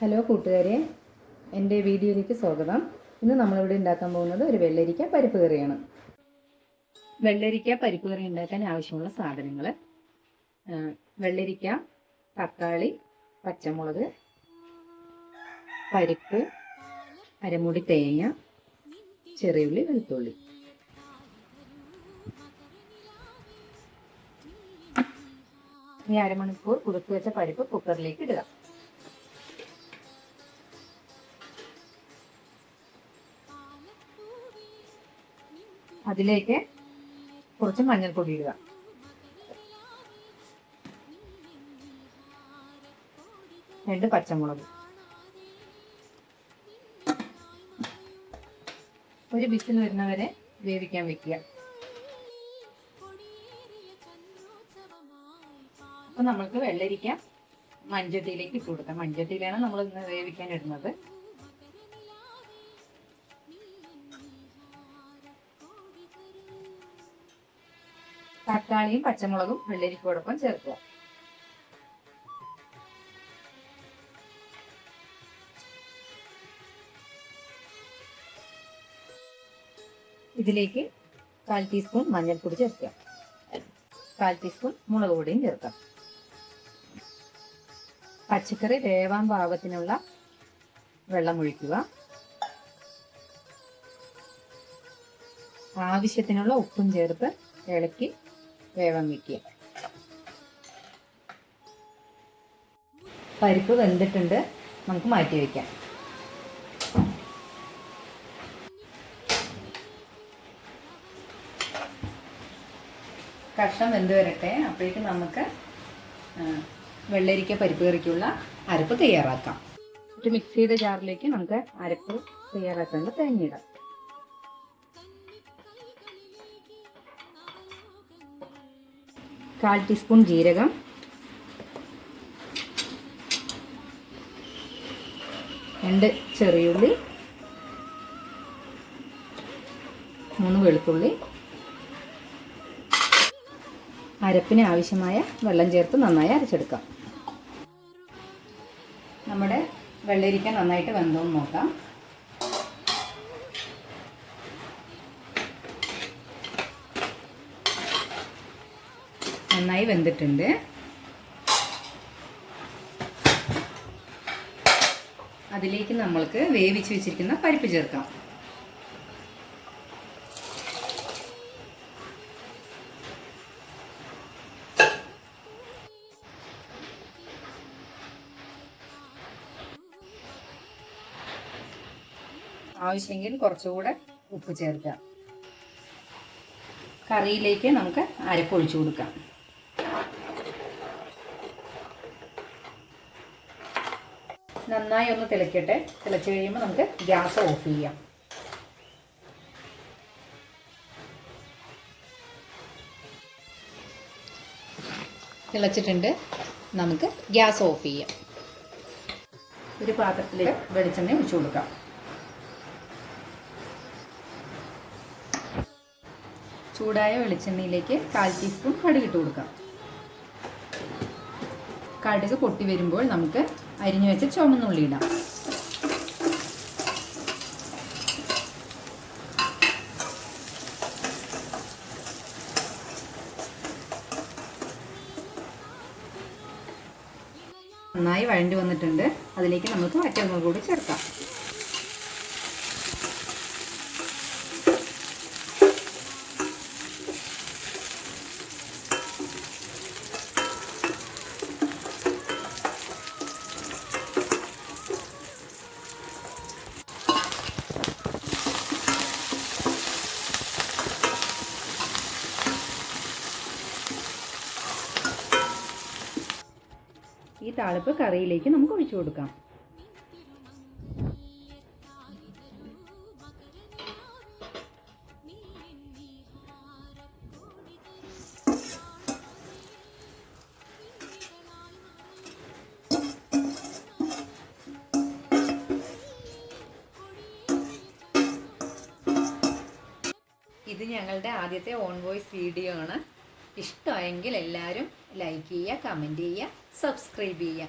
Hello കൂട്ടുകാരെ, എൻ്റെ വീഡിയോയിലേക്ക് സ്വാഗതം. ഇന്ന് നമ്മളിവിടെ ഉണ്ടാക്കാൻ പോകുന്നത് ഒരു വെള്ളരിക്ക പരിപ്പ് കറിയാണ്. വെള്ളരിക്ക പരിപ്പ് കറി ഉണ്ടാക്കാൻ ആവശ്യമുള്ള സാധനങ്ങൾ: വെള്ളരിക്ക, തക്കാളി, പച്ചമുളക്, പരിപ്പ്, അരമുടി തേങ്ങ, ചെറിയുള്ളി, വെളുത്തുള്ളി. ഈ അരമണിക്കൂർ കുതിർത്ത് വെച്ച പരിപ്പ് കുക്കറിലേക്ക് ഇടുക. അതിലേക്ക് കുറച്ച് മഞ്ഞൾപ്പൊടി ഇടുക. രണ്ട് പച്ചമുളക്. ഒരു വിസിൽ വരുന്നവരെ വേവിക്കാൻ വെക്കുക. അപ്പൊ നമ്മൾക്ക് വെള്ളരിക്ക മൺചട്ടിയിലേക്ക് ഇട്ട് കൊടുക്കാം. മൺചട്ടിയിലാണ് നമ്മൾ ഇന്ന് വേവിക്കാൻ ഇടുന്നത്. തക്കാളിയും പച്ചമുളകും വെള്ളരിക്കോടൊപ്പം ചേർക്കുക. ഇതിലേക്ക് 1/4 ടീസ്പൂൺ മഞ്ഞൾപ്പൊടി ചേർക്കുക. 1/4 ടീസ്പൂൺ മുളക് പൊടിയും ചേർക്കാം. പച്ചക്കറി വേവാൻ പാകത്തിനുള്ള വെള്ളം ഒഴിക്കുക. ആവശ്യത്തിനുള്ള ഉപ്പും ചേർത്ത് ഇളക്കി വേവാൻ വയ്ക്കുക. പരിപ്പ് വെന്തിട്ടുണ്ട്, നമുക്ക് മാറ്റി വയ്ക്കാം. കഷ്ണം വെന്ത് വരട്ടെ. അപ്പോഴേക്കും നമുക്ക് വെള്ളരിക്ക പരിപ്പ് കറിക്കുള്ള അരപ്പ് തയ്യാറാക്കാം. ഒരു മിക്സിയുടെ ജാറിലേക്ക് നമുക്ക് അരപ്പ് തയ്യാറാക്കേണ്ട തേങ്ങയിടാം. കാൽ ടീസ്പൂൺ ജീരകം, 2 ചെറിയുള്ളി, 3 വെളുത്തുള്ളി. അരപ്പിന് ആവശ്യമായ വെള്ളം ചേർത്ത് നന്നായി അരച്ചെടുക്കാം. നമ്മുടെ വെള്ളരിക്ക നന്നായിട്ട് വെന്തോന്ന് നോക്കാം. നന്നായി വെന്തിട്ടുണ്ട്. അതിലേക്ക് നമ്മൾക്ക് വേവിച്ച് വെച്ചിരിക്കുന്ന പരിപ്പ് ചേർക്കാം. ആവശ്യമെങ്കിൽ കുറച്ചുകൂടെ ഉപ്പ് ചേർക്കാം. കറിയിലേക്ക് നമുക്ക് അരപ്പ് ഒഴിച്ചു കൊടുക്കാം. നന്നായി ഒന്ന് തിളയ്ക്കട്ടെ. തിളച്ച് കഴിയുമ്പോൾ നമുക്ക് ഗ്യാസ് ഓഫ് ചെയ്യാം. തിളച്ചിട്ടുണ്ട്, നമുക്ക് ഗ്യാസ് ഓഫ് ചെയ്യാം. ഒരു പാത്രത്തിലേക്ക് വെളിച്ചെണ്ണ ഒഴിച്ചു കൊടുക്കാം. ചൂടായ വെളിച്ചെണ്ണയിലേക്ക് 1/4 ടീസ്പൂൺ കടുക് ഇട്ട് കൊടുക്കാം. കടുക് പൊട്ടി വരുമ്പോൾ നമുക്ക് അരിഞ്ഞു വെച്ച ചുവന്നുള്ളി ഇടാം. നന്നായി വഴണ്ടി വന്നിട്ടുണ്ട്. അതിലേക്ക് നമുക്ക് വറ്റൽമുളക് കൂടി ചേർക്കാം. ഈ താളിപ്പ് കറിയിലേക്ക് നമുക്ക് ഒഴിച്ചു കൊടുക്കാം. ഇത് ഞങ്ങളുടെ ആദ്യത്തെ ഓൺ വോയിസ് വീഡിയോ ആണ്. ഇഷ്ടമായെങ്കിൽ എല്ലാവരും ലൈക്ക് ചെയ്യുക, കമൻറ്റ് ചെയ്യുക, സബ്സ്ക്രൈബ് ചെയ്യുക.